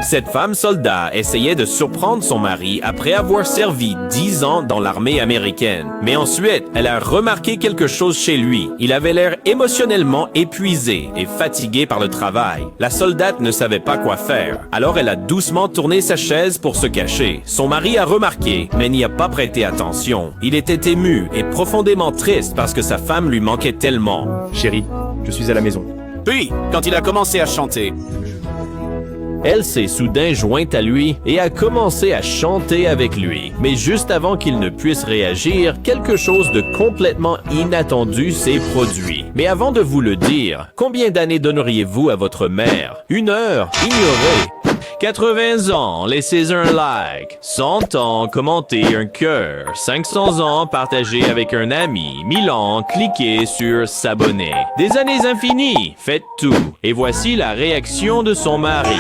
Cette femme soldat essayait de surprendre son mari après avoir servi 10 ans dans l'armée américaine. Mais ensuite, elle a remarqué quelque chose chez lui. Il avait l'air émotionnellement épuisé et fatigué par le travail. La soldate ne savait pas quoi faire. Alors elle a doucement tourné sa chaise pour se cacher. Son mari a remarqué, mais n'y a pas prêté attention. Il était ému et profondément triste parce que sa femme lui manquait tellement. Chérie, je suis à la maison. Puis, quand il a commencé à chanter, Elle s'est soudain jointe à lui et a commencé à chanter avec lui. Mais juste avant qu'il ne puisse réagir, quelque chose de complètement inattendu s'est produit. Mais avant de vous le dire, combien d'années donneriez-vous à votre mère? 1 heure, ignorée. 80 ans, laissez un like. 100 ans, commentez un cœur. 500 ans, partagez avec un ami. 1000 ans, cliquez sur s'abonner. Des années infinies, faites tout. Et voici la réaction de son mari.